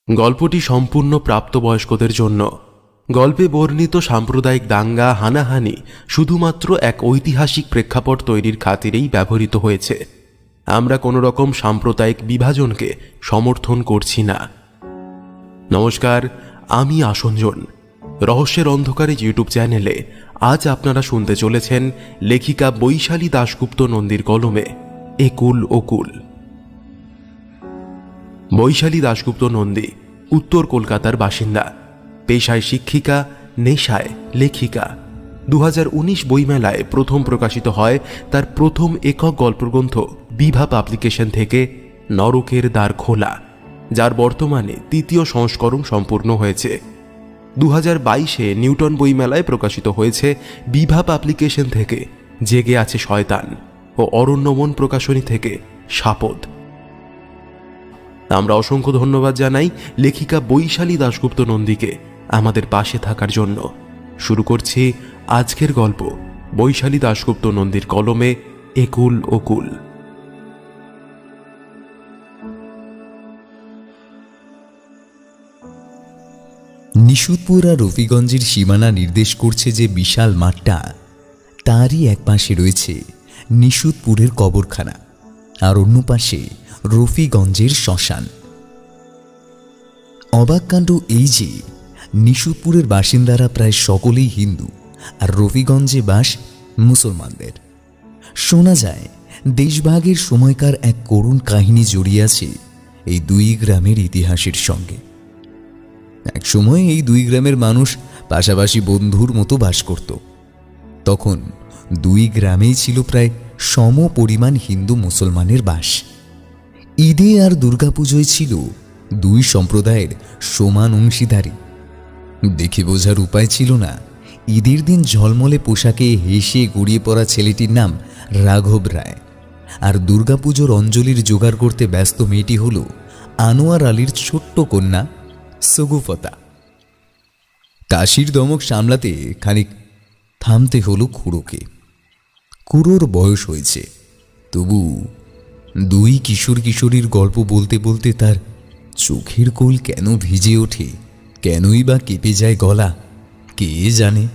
গল্পটি সম্পূর্ণ প্রাপ্তবয়স্কদের জন্য। গল্পে বর্ণিত সাম্প্রদায়িক দাঙ্গা হানাহানি শুধুমাত্র এক ঐতিহাসিক প্রেক্ষাপট তৈরির খাতিরেই ব্যবহৃত হয়েছে। আমরা কোনো রকম সাম্প্রদায়িক বিভাজনকে সমর্থন করছি না। নমস্কার, আমি আসঞ্জন। রহস্যের অন্ধকারে ইউটিউব চ্যানেলে আজ আপনারা শুনতে চলেছেন লেখিকা বৈশালী দাশগুপ্ত নন্দীর কলমে একুল ওকুল। বৈশালী দাশগুপ্ত নন্দী উত্তর কলকাতার বাসিন্দা, পেশায় শিক্ষিকা, নেশায় লেখিকা। 2019 বইমেলায় প্রথম প্রকাশিত হয় তার প্রথম একক গল্পগ্রন্থ বিভা পাবলিকেশন থেকে নরকের দ্বার খোলা, যার বর্তমানে তৃতীয় সংস্করণ সম্পূর্ণ হয়েছে। 2022-এ নিউটন বইমেলায় প্রকাশিত হয়েছে বিভা পাবলিকেশন থেকে জেগে আছে শয়তান ও অরণ্যমন প্রকাশনী থেকে শাপদ। আমরা অসংখ্য ধন্যবাদ জানাই লেখিকা বৈশালী দাশগুপ্ত নন্দীকে আমাদের পাশে থাকার জন্য। শুরু করছি আজকের গল্প, বৈশালী দাশগুপ্ত নন্দীর কলমে একুল ওকুল। নিশুতপুর আর রফিগঞ্জের সীমানা নির্দেশ করছে যে বিশাল মাঠটা, তারই এক পাশে রয়েছে নিশুতপুরের কবরখানা, আর অন্য পাশে রফিগঞ্জের শ্মশান। অবাক কাণ্ড এই যে নিশুতপুরের বাসিন্দারা প্রায় সকলেই হিন্দু, আর রফিগঞ্জে বাস মুসলমানদের। শোনা যায় দেশভাগের সময়কার এক করুণ কাহিনী জড়িয়ে আছে এই দুই গ্রামের ইতিহাসের সঙ্গে। এক সময় এই দুই গ্রামের মানুষ পাশাপাশি বন্ধুর মতো বাস করত। তখন দুই গ্রামেই ছিল প্রায় সম পরিমাণ হিন্দু মুসলমানের বাস। ঈদে আর দুর্গাপুজোয় ছিল দুই সম্প্রদায়ের সমান অংশীদারি। দেখে বোঝার উপায় ছিল না, ঈদের দিন ঝলমলে পোশাকে হেসে গড়িয়ে পড়া ছেলেটির নাম রাঘব রায়, আর দুর্গাপুজোর অঞ্জলির জোগাড় করতে ব্যস্ত মেয়েটি হল আনোয়ার আলীর ছোট্ট কন্যা সগুফতা। কাশির দমক সামলাতে খানিক থামতে হলো খুড়োকে। খুড়োর বয়স হয়েছে, তবু দুই কিশোর কিশোরীর গল্প বলতে বলতে তার চোখের কোল কেন ভিজে ওঠে, কেনই বা কেঁপে যায় গলা, কে জানে।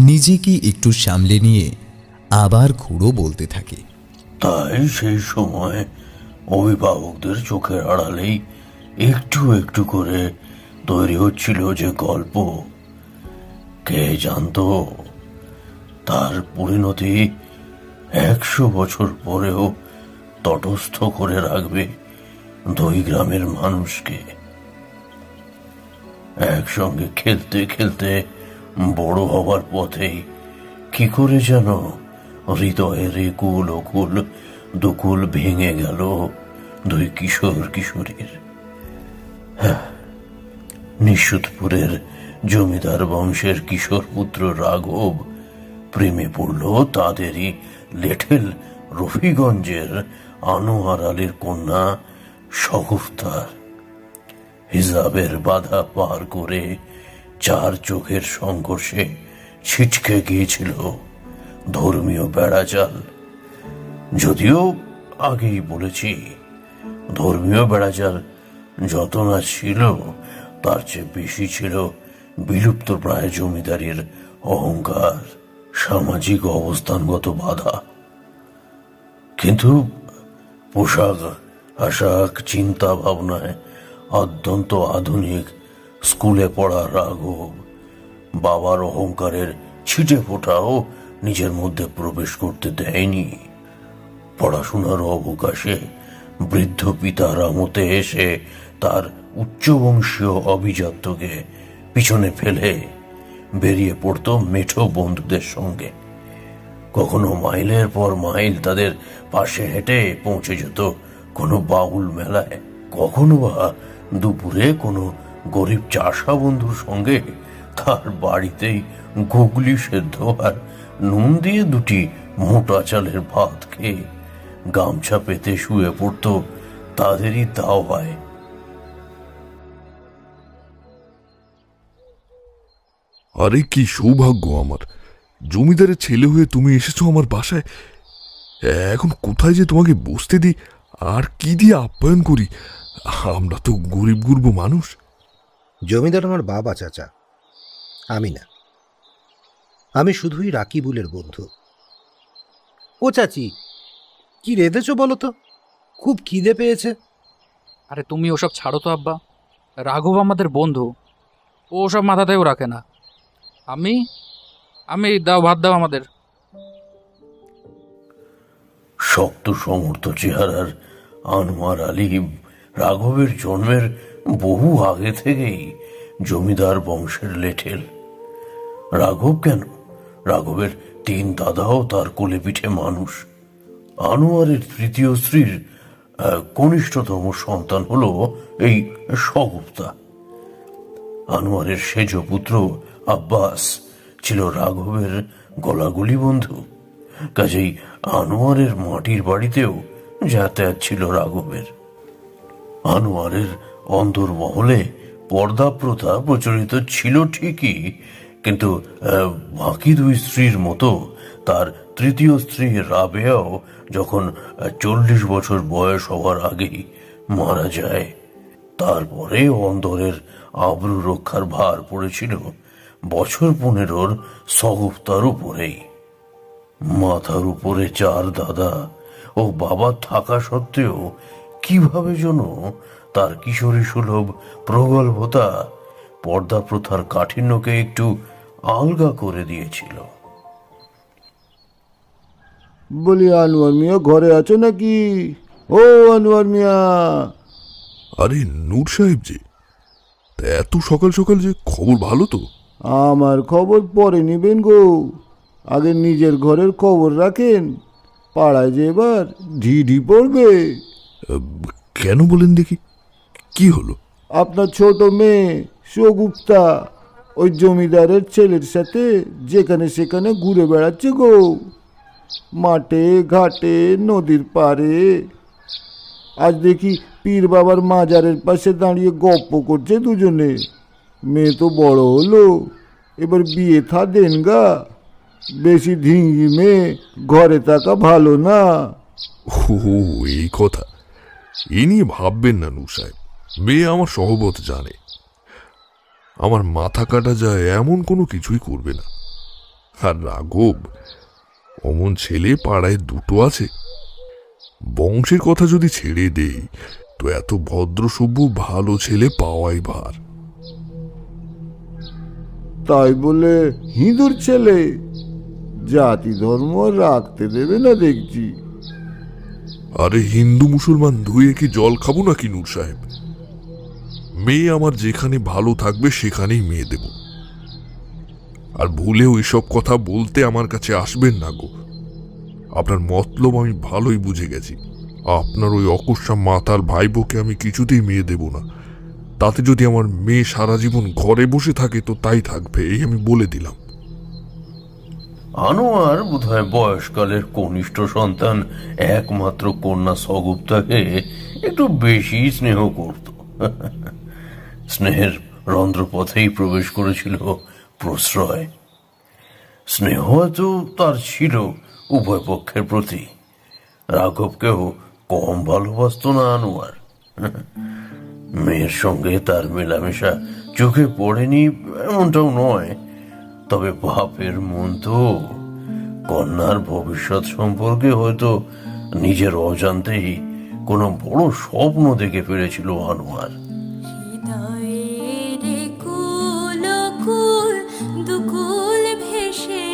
নিজেকে একটু সামলে নিয়ে আবার খুড়ো বলতে থাকে। তাই সেই সময় অভিভাবকদের চোখের আড়ালেই একটু একটু করে তৈরি হচ্ছিল যে গল্প, কে জানতো তার পরিণতি 100 বছর পরেও তটস্থ করে রাখবে দুই গ্রামের মানুষকে। একসঙ্গে খেলতে খেলতে বড় হবার পথেই কি করে যেন হৃদয়ের একুল ওকুল দুকুল ভেঙে গেল দুই কিশোর কিশোরীর। নিশুতপুরের জমিদার বংশের কিশোর পুত্র রাঘব প্রেমে পড়ল তাদেরই লেঠেল রফিগঞ্জের আনোয়ার আলীর কন্যা শগুফতার। হিজাবের বাধা পার করে চার চোখের সংঘর্ষে ছিটকে গিয়েছিল ধর্মীয় বেড়াজাল। যদিও আগেই বলেছি, ধর্মীয় বেড়াজাল যত না ছিল তার চেয়ে বেশি ছিল বিলুপ্ত প্রায় জমিদারির অহংকার, সামাজিক অবস্থানগত বাধা। কিন্তু পোশাক আশাক চিন্তা ভাবনায় অত্যন্ত আধুনিক স্কুলে পড়া রাঘব বাবার অহংকারের ছিটে ফোঁটাও নিজের মধ্যে প্রবেশ করতে দেয়নি। পড়াশোনার অবকাশে বৃদ্ধ পিতার আমতে এসে তার উচ্চবংশীয় অভিজাত্যকে পিছনে ফেলে বেরিয়ে পড়ত মেঠো বন্ধুদের সঙ্গে। কখনো মাইলের পর মাইল তাদের পাশে হেঁটে পৌঁছে যেত কোনো বাউল মেলায়, কখনো বা দুপুরে কোনো গরিব চাষা বন্ধুর সঙ্গে তার বাড়িতেই গুগলি সেদ্ধ আর নুন দিয়ে দুটি মোটা চালের ভাত খেয়ে গামছা পেতে শুয়ে পড়ত তাদেরই দাওয়ায়। আরে কি সৌভাগ্য আমার, জমিদারের ছেলে হয়ে তুমি এসেছো আমার বাসায়। এখন কোথায় যে তোমাকে বসতে দিই আর কি দিয়ে আপ্যায়ন করি? আমরা তো গরিব গুরব মানুষ। জমিদার আমার বাবা, চাচা, আমি না। আমি শুধুই রাকিবুলের বন্ধু। ও চাচি, কি রেঁধেছো বলো তো? খুব খিদে পেয়েছে। আরে তুমি ওসব ছাড়ো তো আব্বা। রাঘব আমাদের বন্ধু, ও ওসব মাথাতেও রাখে না। আমি আমি দাও, ভাত দাও আমাদের। শক্ত সমর্থ চেহারার আনোয়ার আলী রাঘবের জন্মের বহু আগে থেকেই জমিদার বংশের লেঠেল। রাঘব কেন, রাঘবের 3 দাদাও তার কোলে পিঠে মানুষ। আনোয়ারের তৃতীয় স্ত্রীর কনিষ্ঠতম সন্তান হলো এই সগুপ্তা। আনোয়ারের সেজ পুত্র আব্বাস ছিল রাঘবের গলাগলি বন্ধু। কাজেই আনোয়ারের মাটির বাড়িতেও যাতায়াত ছিল রাঘবের। আনোয়ারের অন্দরমহলে পর্দা প্রথা প্রচলিত ছিল ঠিকই, কিন্তু বাকি 2 স্ত্রীর মতো তার তৃতীয় স্ত্রী রাবেয়াও যখন 40 বছর বয়স হওয়ার আগেই মারা যায়, তারপরে অন্দরের আবরু রক্ষার ভার পড়েছিল বছর 15 সগুপ্তার উপরেই। মাথার উপরে 4 দাদা ও বাবা থাকা সত্ত্বেও কিভাবে যেন তার কিশোরী সুলভ প্রগল্ভতা পর্দা প্রথার কাঠিন্যকে একটু আলগা করে দিয়েছিল। বলি, আনোয়ার মিয়া ঘরে আছো নাকি? ও আনোয়ার মিয়া! আরে নূর সাহেব যে, তা এত সকাল সকাল যে খবর ভালো তো? আমার খবর পরে নিবেন গো, আগে নিজের ঘরের খবর রাখেন। পাড়ায় যে এবার ঢিঢি পড়বে। কেন বলেন দেখি, কি হলো? আপনার ছোট মেয়ে সগুপ্তা ওই জমিদারের ছেলের সাথে যেখানে সেখানে ঘুরে বেড়াচ্ছে গো, মাঠে ঘাটে নদীর পাড়ে। আজ দেখি পীর বাবার মাজারের পাশে দাঁড়িয়ে গপ্প করছে দুজনে। মেয়ে তো বড় হলো, এবার বিয়ে থা দেন গা। বেশি ধিঙ্গি মেয়ে ঘরে থাকা ভালো না। ও এই কথা, এ নিয়ে ভাববেন না নূর সাহেব। মেয়ে আমার সহবত জানে, আমার মাথা কাটা যায় এমন কোনো কিছুই করবে না। আর রাঘব অমন ছেলে পাড়ায় 2 আছে। বংশের কথা যদি ছেড়ে দেই তো এত ভদ্র সভ্য ভালো ছেলে পাওয়াই ভার। তাই বলে হিঁদুর ছেলে? জাতি ধর্ম রাখতে দেবে না দেখছি। আরে হিন্দু মুসলমান ধুয়ে কি জল খাবো নাকি নূর সাহেব? মেয়ে আমার যেখানে ভালো থাকবে সেখানেই মেয়ে দেব। আর ভুলেও এসব কথা বলতে আমার কাছে আসবেন না গো। আপনার মতলব আমি ভালোই বুঝে গেছি। আপনার ওই অকস্মা মাতাল ভাইবোকে আমি কিছুতেই মেয়ে দেব না। তাতে যদি আমার মেয়ে সারা জীবন ঘরে বসে থাকে তো তাই থাকবে, এই আমি বলে দিলাম। আনোয়ার বোধহয় বয়সকালের কনিষ্ঠ সন্তান একমাত্র কন্যা সগুপ্তাকে একটু বেশি স্নেহ করত। স্নেহের রন্ধ্রপথেই প্রবেশ করেছিল প্রশ্রয়। স্নেহ তো তার ছিল উভয় পক্ষের প্রতি। রাঘবকেও কম ভালোবাসত না আনোয়ার। মেয়ের সঙ্গে তার মেলামেশা চোখে পড়েনি এমনটাও নয়, তবে বাপের মন তো। কন্যার ভবিষ্যৎ সম্পর্কে হয়তো নিজের অজান্তেই কোনো বড় স্বপ্ন দেখে ফেলেছিল আনোয়ার। হৃদয়ের কুল কুল দুকুল ভেসে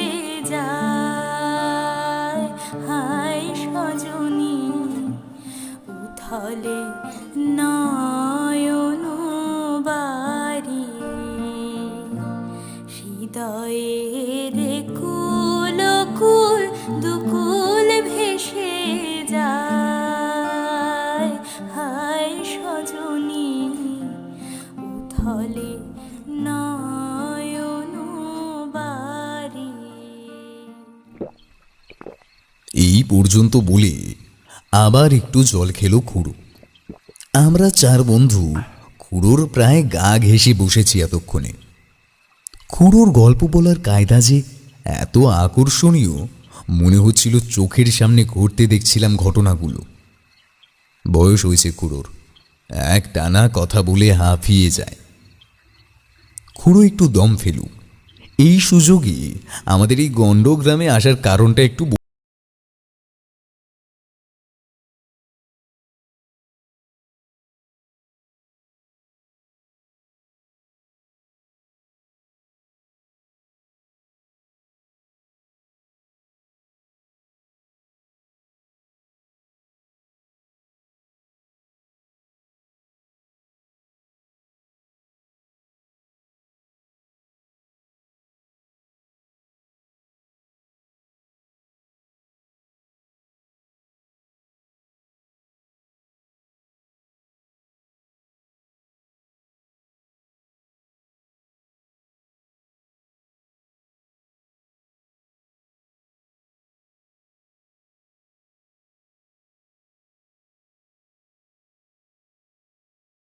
যায়, হায় সজনী উথলে নয়ন বাড়ি। হৃদয়ের কুল কুল দুকুল ভেসে যায়, হায় সজনী উথলে নয়ন বাড়ি। এই পর্যন্ত বলে আবার একটু জল খেলো খুড়ো। আমরা 4 বন্ধু খুড়োর প্রায় গা ঘেঁষে বসেছি এতক্ষণে। খুড়োর গল্প বলার কায়দা যে এত আকর্ষণীয়, মনে হচ্ছিল চোখের সামনে ঘটতে দেখছিলাম ঘটনাগুলো। বয়স হয়েছে খুড়োর, এক টানা কথা বলে হাঁফিয়ে যায়। খুড়ো একটু দম ফেলুক, এই সুযোগে আমাদের এই গণ্ড গ্রামে আসার কারণটা একটু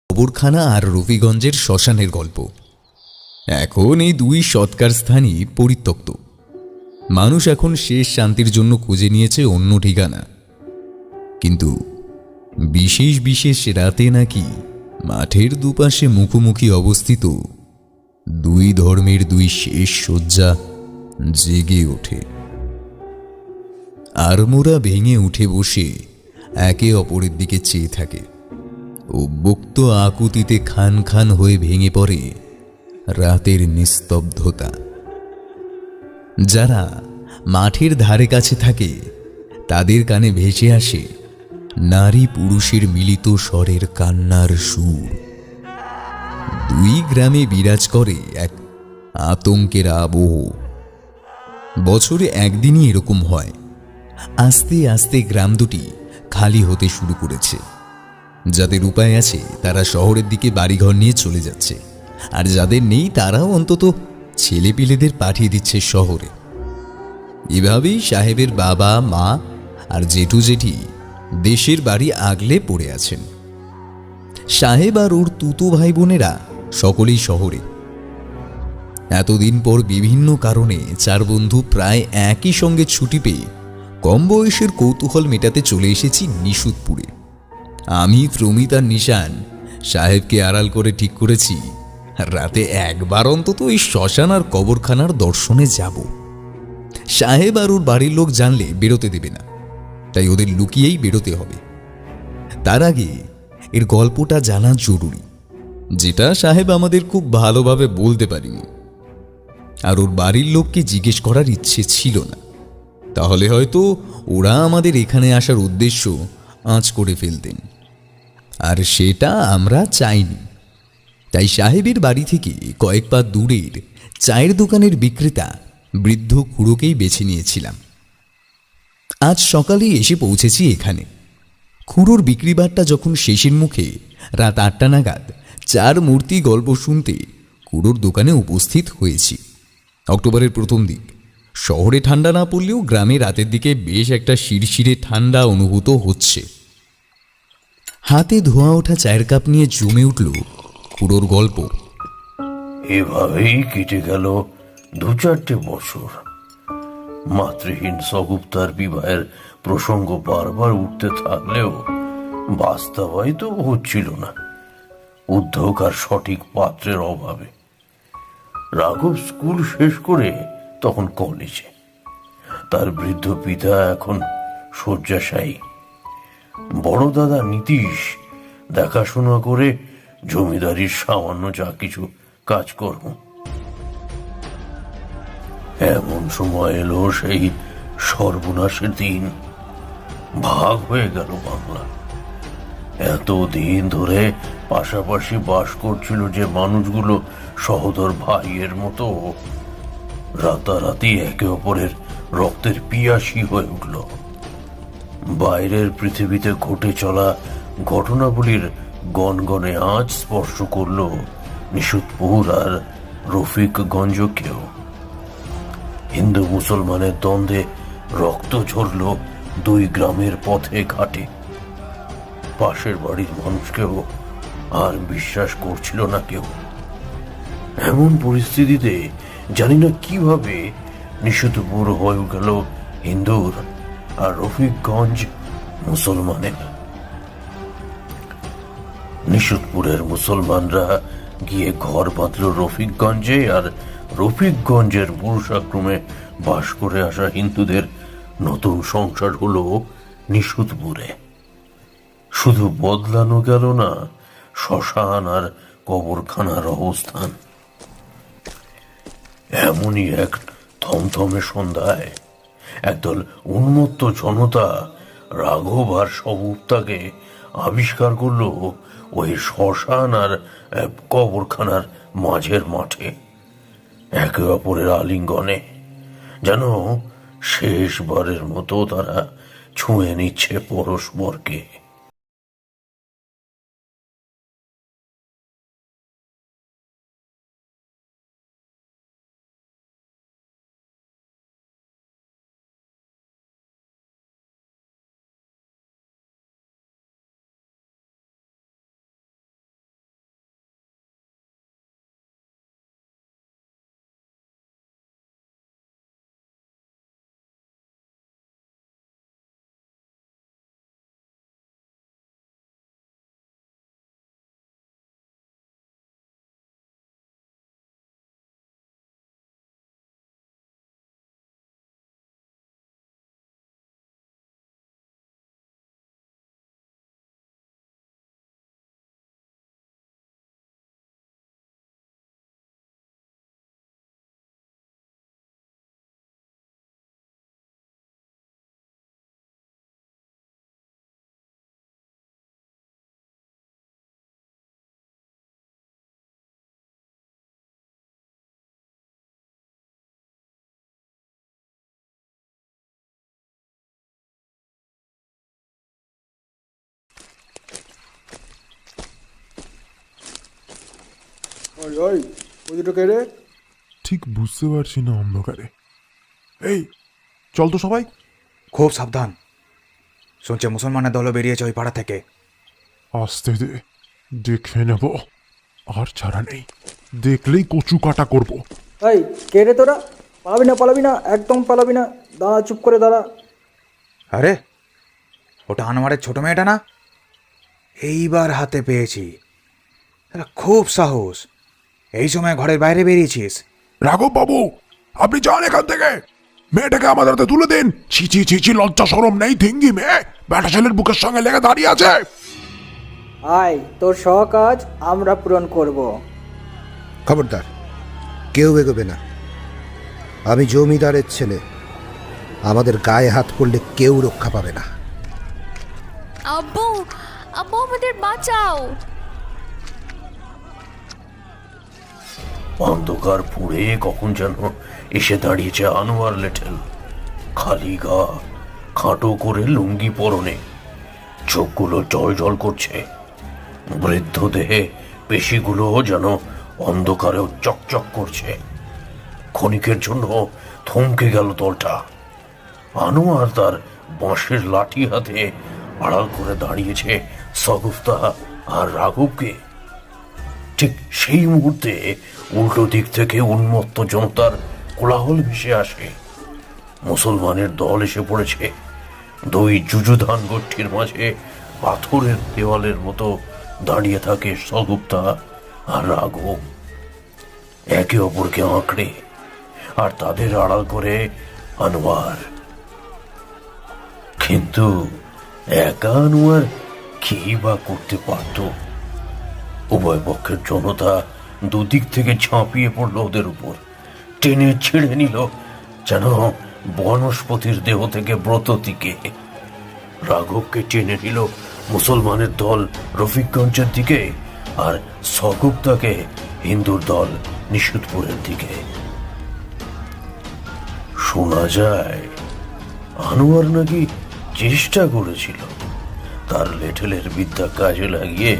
কবরখানা আর রফিগঞ্জের শ্মশানের গল্প। এখন এই দুই সৎকার স্থানই পরিত্যক্ত। মানুষ এখন শেষ শান্তির জন্য খুঁজে নিয়েছে অন্য ঠিকানা। কিন্তু বিশেষ বিশেষ রাতে নাকি মাঠের দুপাশে মুখোমুখি অবস্থিত দুই ধর্মের দুই শেষ শয্যা জেগে ওঠে। আড়মোড়া ভেঙে উঠে বসে একে অপরের দিকে চেয়ে থাকে। উদ্বুক্ত আকুতিতে খান খান হয়ে ভেঙে পড়ে রাতের নিস্তব্ধতা। যারা মাঠের ধারে কাছে থাকে তাদের কানে ভেসে আসে নারী পুরুষের মিলিত স্বরের কান্নার সুর। দুই গ্রামে বিরাজ করে এক আতঙ্কের আবহ। বছরে একদিনই এরকম হয়। আস্তে আস্তে গ্রাম দুটি খালি হতে শুরু করেছে। যাদের উপায় আছে তারা শহরের দিকে বাড়িঘর নিয়ে চলে যাচ্ছে, আর যাদের নেই তারাও অন্তত ছেলেপিলেদের পাঠিয়ে দিচ্ছে শহরে। এভাবেই সাহেবের বাবা মা আর জেঠু জেঠি দেশের বাড়ি আগলে পড়ে আছেন। সাহেব আর ওর তুতো ভাই বোনেরা সকলেই শহরে। এতদিন পর বিভিন্ন কারণে চার বন্ধু প্রায় একই সঙ্গে ছুটি পেয়ে কম বয়সের কৌতূহল মেটাতে চলে এসেছি নিশুতপুরে। আমি, প্রমিত আর নিশান সাহেবকে আড়াল করে ঠিক করেছি রাতে একবার অন্তত এই শ্মশান আর কবরখানার দর্শনে যাব। সাহেব আর ওর বাড়ির লোক জানলে বেরোতে দেবে না, তাই ওদের লুকিয়েই বেরোতে হবে। তার আগে এর গল্পটা জানা জরুরি, যেটা সাহেব আমাদের খুব ভালোভাবে বলতে পারিনি। আর ওর বাড়ির লোককে জিজ্ঞেস করার ইচ্ছে ছিল না, তাহলে হয়তো ওরা আমাদের এখানে আসার উদ্দেশ্য আঁচ করে ফেলতেন, আর সেটা আমরা চাইনি। তাই সাহেবের বাড়ি থেকে কয়েক পা দূরের চায়ের দোকানের বিক্রেতা বৃদ্ধ খুড়োকেই বেছে নিয়েছিলাম। আজ সকালেই এসে পৌঁছেছি এখানে। খুড়োর বিক্রিবারটা যখন শেষের মুখে রাত 8টা নাগাদ চার মূর্তি গল্প শুনতে খুড়োর দোকানে উপস্থিত হয়েছি। অক্টোবরের প্রথম দিক, শহরে ঠান্ডা না পড়লেও গ্রামে রাতের দিকে বেশ একটা শিরশিরে ঠান্ডা অনুভূত হচ্ছে। হাতে ধোয়া ওঠা চায়ের কাপ নিয়ে জমে উঠল খুড়োর গল্প। এভাবেই কেটে গেল 2-4টে বছর। মাতৃহীন সগুপ্তার বিবাহের প্রসঙ্গ বারবার উঠতে থাকলেও বাস্তবায়িত হচ্ছিল না, উদ্যোগ আর সঠিক পাত্রের অভাবে। রাঘব স্কুল শেষ করে তখন কলেজে। তার বৃদ্ধ পিতা এখন শয্যাশায়ী। বড় দাদা নীতিশ দেখাশোনা করে জমিদারির সামান্য যা কিছু কাজকর্ম। এমন সময় এলো সেই সর্বনাশের দিন। ভাগ হয়ে গেল বাংলা। এতদিন ধরে পাশাপাশি বাস করছিল যে মানুষগুলো সহোদর ভাইয়ের মতো, রাতারাতি একে অপরের রক্তের পিয়াসী হয়ে উঠল। বাইরের পৃথিবীতে ঘটে চলা ঘটনাবলীর গনগনে আজ স্পর্শ করল নিশুতপুর আর রফিকগঞ্জকেও। হিন্দু মুসলমানের দ্বন্দ্বে রক্ত ঝরল দুই গ্রামের পথে ঘাটে। পাশের বাড়ির মানুষকেও আর বিশ্বাস করছিল না কেউ। এমন পরিস্থিতিতে জানি না কিভাবে নিশুতপুর হয়ে গেল হিন্দুর আর রফিকগঞ্জ মুসলমানের। নিশুতপুরের মুসলমানরা গিয়ে ঘর বাঁধল রফিকগঞ্জে, আর রফিকগঞ্জের পুরুষাক্রমে বাস করে আসা হিন্দুদের নতুন সংসার হলো নিশুতপুরে। শুধু বদলানো গেল না শ্মশান আর কবরখানার অবস্থান। এমনই এক থমথমে সন্ধ্যায় একদল উন্মত্ত জনতা রাঘব আর স্বগুপ্তাকে আবিষ্কার করলো ওই শ্মশান আর কবরখানার মাঝের মাঠে, একে অপরের আলিঙ্গনে, যেন শেষবারের মতো তারা ছুঁয়ে নিচ্ছে পরস্পরকে। ওই ওই ওই দুটো কে রে? ঠিক বুঝতে পারছি না অন্ধকারে। এই চল তো সবাই। খুব সাবধান, শুনছে মুসলমানের দলও বেরিয়েছে ওই পাড়া থেকে। আস্তে দে, দেখে নেব, আর ছাড়া নেই, দেখলেই কচু কাটা করবো। এই কে রে তোরা? পালাবি না, পালাবি না, একদম পালাবি না, দাঁড়া, চুপ করে দাঁড়া। আরে ওটা আনোয়ারের ছোট মেয়েটা না? এইবার হাতে পেয়েছি। এরা খুব সাহস, এই সময় ঘরের বাইরে বেরিয়েছিস? রাঘব বাবু, আপনি যান এখান থেকে, মেয়েটাকে আমাদের হাতে তুলে দিন। ছি ছি ছি ছি, লজ্জা শরম নেই, থিঙ্গি মেয়ে বেটা ছেলের বুকের সঙ্গে লেগে দাঁড়িয়ে আছে। আয়, তোর কাজ আমরা পূরণ করব। খবরদার, কেউ এগোবে না। আমি জমিদারের ছেলে, আমাদের গায়ে হাত পড়লে কেউ রক্ষা পাবে না। আব্বু, আব্বু আমাদের বাঁচাও। অন্ধকার পুড়ে কখন যেন এসে দাঁড়িয়েছে আনোয়ার লেটেল, খালি গা, খাটো করে লুঙ্গি পরনে, চোখগুলো জল জল করছে, বৃদ্ধ দেহে পেশিগুলো যেন অন্ধকারেও চকচক করছে। ক্ষণিকের জন্য থমকে গেল দলটা। আনোয়ার তার বাঁশের লাঠি হাতে আড়াল করে দাঁড়িয়েছে সগুফতা আর রাঘবকে। ঠিক সেই মুহূর্তে উল্টো দিক থেকে উন্মত্ত জনতার কোলাহল ভেসে আসে। মুসলমানের দল এসে পড়েছে। দুই যুযুধান গোষ্ঠীর মাঝে পাথরের দেওয়ালের মতো দাঁড়িয়ে থাকে সগুপ্তা আর রাঘব, একে অপরকে আঁকড়ে, আর তাদের আড়াল করে আনোয়ার। কিন্তু একা আনোয়ার কি বা করতে পারত? উভয় পক্ষের জনতা দুদিক থেকে ঝাঁপিয়ে পড়ল ওদের উপর, টেনে ছিঁড়ে নিল যেন বনস্পতির দেহ থেকে ব্রততিকে। রাঘবকে টেনে নিল মুসলমানের দল রফিকগঞ্জের দিকে, আর সগুপ্তাকে হিন্দুর দল নিশুতপুরের দিকে। শোনা যায় আনোয়ার নাকি চেষ্টা করেছিল তার লেঠেলের বিদ্যা কাজে লাগিয়ে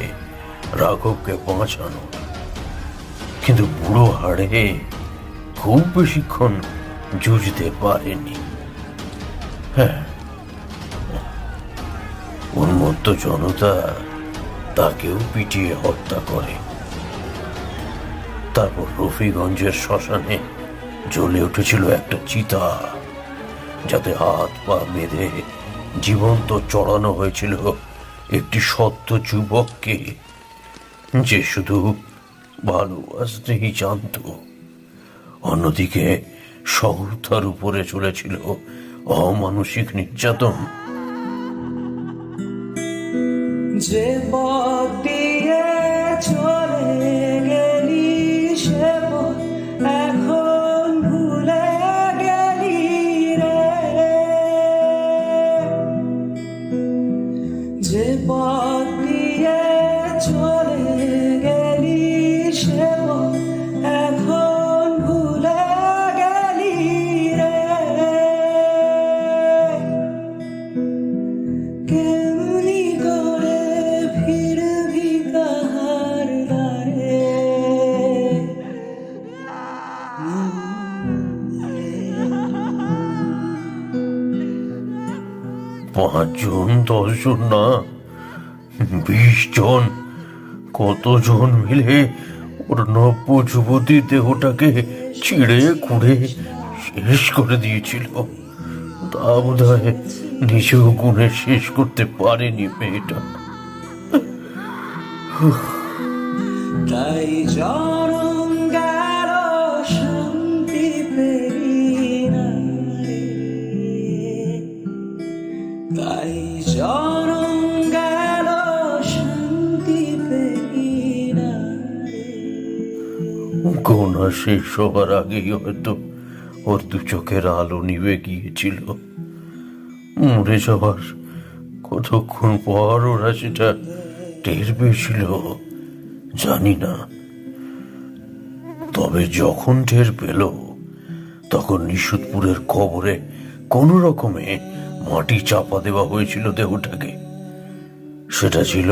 রাঘবকে বাঁচানো, কিন্তু বুড়ো হাড়ে খুব বেশিক্ষণ জুঝতে পারেনি। হ্যাঁ, উন্মত্ত জনতা তাকেও পিটিয়ে হত্যা করে। তারপর রফিগঞ্জের শ্মশানে জ্বলে উঠেছিল একটা চিতা, যাতে হাত পা বেঁধে জীবন্ত চড়ানো হয়েছিল একটি সত্য যুবককে, যে শুধু ভালোবাসতেই জানত। অন্যদিকে সহতার উপরে চলেছিল অমানসিক নির্যাতন। যে পথ দিয়ে চলে গেলি সে পথ এখন ভুলে গেলি রে। যে পথ দিয়ে চলে গেলি সে পথ এখন ভুলে গেলি রে। কেমনি করে ফিরবি কাহার দ্বারে। 5 জন 10 জন না, 20 জন, কতজন মিলে ওর নব্য যুবতীর দেহটাকে ছিঁড়ে খুঁড়ে শেষ করে দিয়েছিল। তা বোধ হয় নিজেও গুণে শেষ করতে পারেনি মেয়েটা। তাই জনম গেল শান্তি পেরি না রে। তাই জনম গেল শান্তি পেরি না রে। গোনা শেষ হবার আগেই হয়তো ওর 2 চোখের আলো নিভে গিয়েছিল। মরে যাওয়ার কতক্ষণ পর ওরা সেটা টের পেয়েছিল জানি না। তবে যখন টের পেল তখন নিশুতপুরের কবরে কোনো রকমে মাটি চাপা দেওয়া হয়েছিল দেহটাকে। সেটা ছিল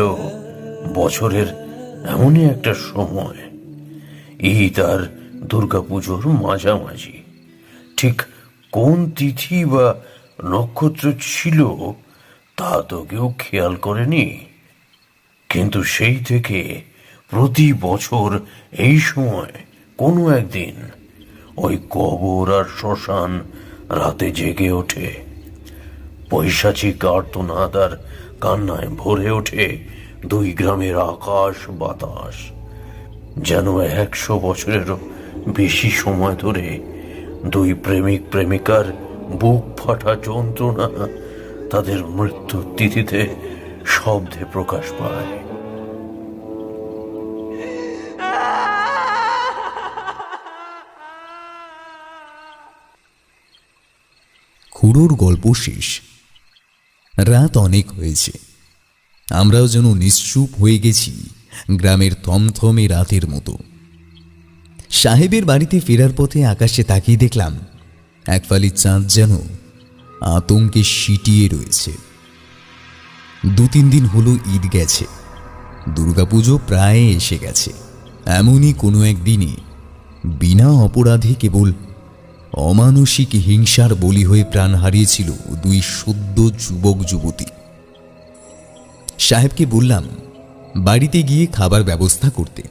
বছরের এমনই একটা সময়, ঈদ আর দুর্গাপুজোর মাঝামাঝি। ঠিক কোন তিথি বা নক্ষত্র ছিল তা তো কেউ খেয়াল করেনি, কিন্তু সেই থেকে প্রতি বছর এই সময় কোনো একদিন ওই কবর আর শ্মশান রাতে জেগে ওঠে। পৈশাচিক আর্তনাদ আর কান্নায় ভরে ওঠে 2 গ্রামের আকাশ বাতাস। যেন 100 বছরেরও বেশি সময় ধরে 2 প্রেমিক প্রেমিকার বুক ফাটা যন্ত্রণা তাদের মৃত্যুর তিথিতে শব্দে প্রকাশ পায়। খুড়োর গল্প শেষ। রাত অনেক হয়েছে, আমরাও যেন নিশ্চুপ হয়ে গেছি গ্রামের থমথমে রাতের মতো। সাহেবের বাড়িতে ফেরার পথে আকাশে তাকিয়ে দেখলাম এক ফালি চাঁদ যেন আতঙ্কে সিটিয়ে রয়েছে। 2-3 দিন হলো ঈদ গেছে, দুর্গাপুজো প্রায় এসে গেছে। এমনই কোনো একদিনে বিনা অপরাধে কেবল অমানসিক হিংসার বলি হয়ে প্রাণ হারিয়েছিল 2 সদ্য যুবক যুবতী। সাহেবকে বললাম বাড়িতে গিয়ে খাবার ব্যবস্থা করতে।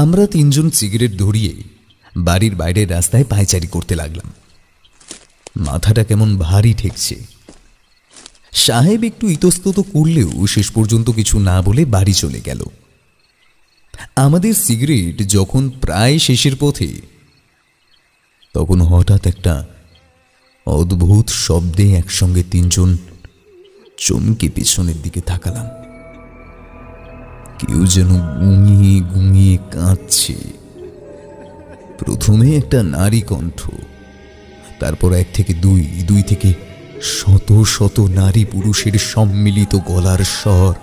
আমরা 3 জন সিগারেট ধরিয়ে বাড়ির বাইরের রাস্তায় পায়চারি করতে লাগলাম। মাথাটা কেমন ভারী ঠেকছে। সাহেব একটু ইতস্তত করলেও শেষ পর্যন্ত কিছু না বলে বাড়ি চলে গেল। আমাদের সিগারেট যখন প্রায় শেষের পথে, তখন হঠাৎ একটা অদ্ভুত শব্দে একসঙ্গে 3 জন চমকে পেছনের দিকে তাকালাম। কেউ যেন গুঙিয়ে গুঙিয়ে কাঁদছে। প্রথমে একটা নারী কণ্ঠ, তারপর 1 থেকে 2 থেকে শত শত নারী পুরুষের সম্মিলিত গলার স্বর।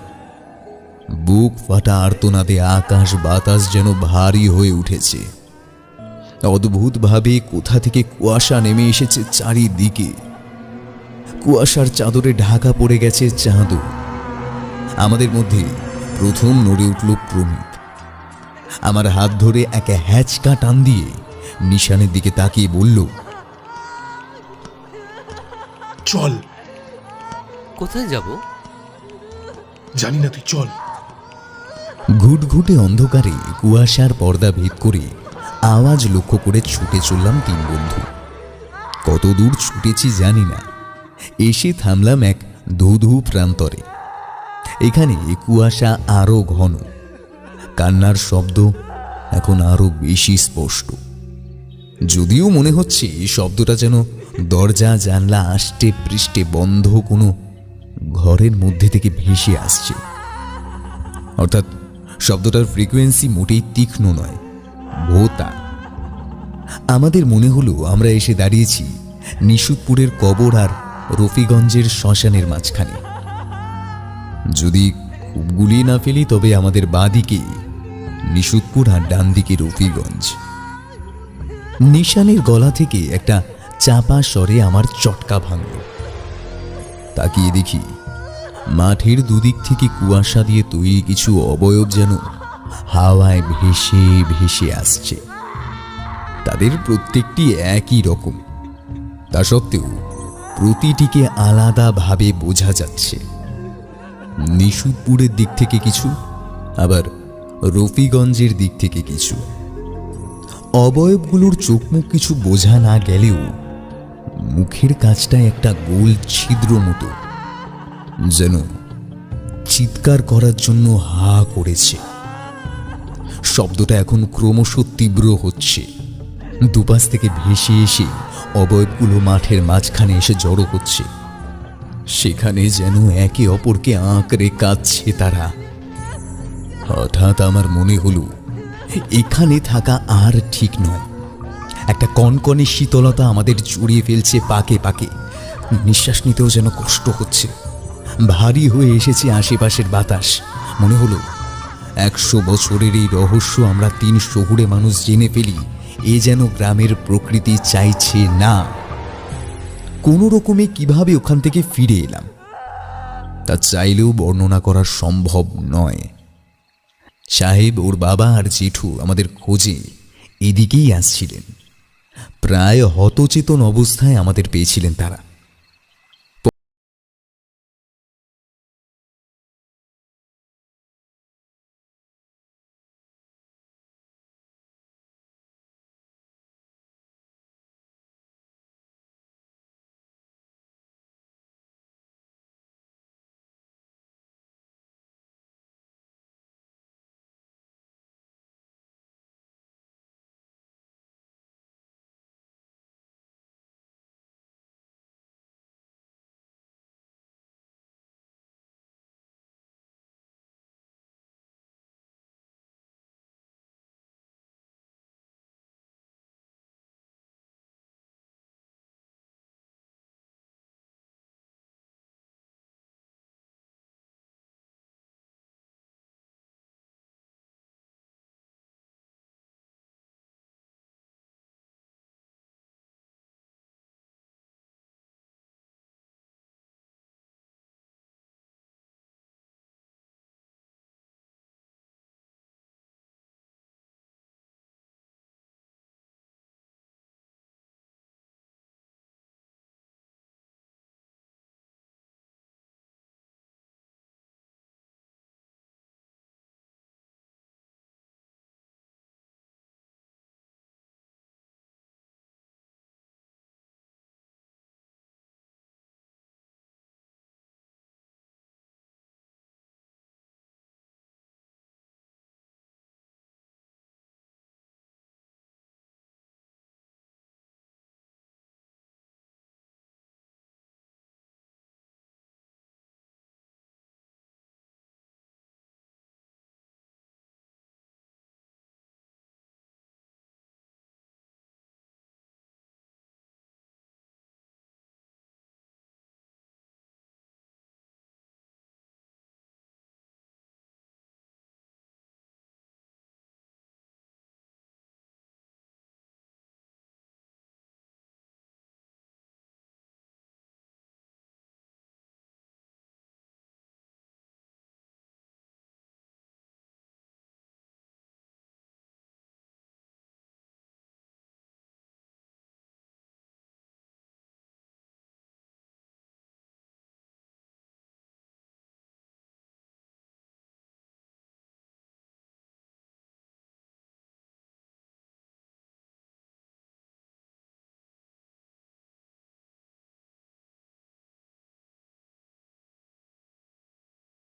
বুক ফাটা আর্তনাদে আকাশ বাতাস যেন ভারী হয়ে উঠেছে। অদ্ভুতভাবে কোথা থেকে কুয়াশা নেমে এসেছে চারিদিকে। কুয়াশার চাদরে ঢাকা পড়ে গেছে চাঁদও। আমাদের মধ্যে প্রথম নড়ে উঠল প্রমিত। আমার হাত ধরে এক হ্যাচকা টান দিয়ে নিশানের দিকে তাকিয়ে বলল, চল। কোথায় যাব জানি না, তুই চল। ঘুটঘুটে অন্ধকারে কুয়াশার পর্দা ভেদ করে আওয়াজ লক্ষ্য করে ছুটে চললাম 3 বন্ধু। কত দূর ছুটেছি জানি না। এসে থামলাম এক ধূ ধূ প্রান্তরে। এখানে কুয়াশা আরো ঘন। কান্নার শব্দ এখন আরো বেশি স্পষ্ট। যদিও মনে হচ্ছে শব্দটা যেন দরজা জানলা আষ্টে পৃষ্ঠে বন্ধ কোনো ঘরের মধ্যে থেকে ভেসে আসছে। অর্থাৎ শব্দটার ফ্রিকোয়েন্সি মোটেই তীক্ষ্ণ নয়, ভোতা। আমাদের মনে হলো আমরা এসে দাঁড়িয়েছি নিশুতপুরের কবর আর রফিগঞ্জের শ্মশানের মাঝখানে। যদি খুব গুলিয়ে না ফেলি তবে আমাদের বাঁদিকে নিশুতপুর আর ডান দিকে রফিগঞ্জ। নিশানের গলা থেকে একটা চাপা স্বরে আমার চটকা ভাঙল। তাকিয়ে দেখি মাঠের দুদিক থেকে কুয়াশা দিয়ে তৈরি কিছু অবয়ব যেন হাওয়ায় ভেসে ভেসে আসছে। তাদের প্রত্যেকটি একই রকম, তা সত্ত্বেও প্রতিটিকে আলাদাভাবে বোঝা যাচ্ছে। নিশুতপুরের দিক থেকে কিছু, আবার রফিগঞ্জের দিক থেকে কিছু। অবয়বগুলোর চোখমুখ কিছু বোঝা না গেলেও মুখের কাছটায় একটা গোল ছিদ্র মতো, যেন চিৎকার করার জন্য হা করেছে। শব্দটা এখন ক্রমশ তীব্র হচ্ছে। দুপাশ থেকে ভেসে এসে অবয়বগুলো মাঠের মাঝখানে এসে জড়ো হচ্ছে। সেখানে যেন একে অপরকে আঁকড়ে কাঁদছে তারা। হঠাৎ আমার মনে হলো এখানে থাকা আর ঠিক নয়। একটা কনকনে শীতলতা আমাদের জড়িয়ে ফেলছে পাকে পাকে। নিঃশ্বাস নিতেও যেন কষ্ট হচ্ছে। ভারী হয়ে এসেছে আশেপাশের বাতাস। মনে হলো 100 বছরের এই রহস্য আমরা 3 শহুরে মানুষ জেনে ফেলি, এ যেন গ্রামের প্রকৃতি চাইছে না। কোনো রকমে কিভাবে ওখান থেকে ফিরে এলাম তা চাইলেও বর্ণনা করা সম্ভব নয়। সাহেব, ওর বাবা আর জেঠু আমাদের খোঁজে এদিকেই আসছিলেন। প্রায় হতচেতন অবস্থায় আমাদের পেয়েছিলেন তারা।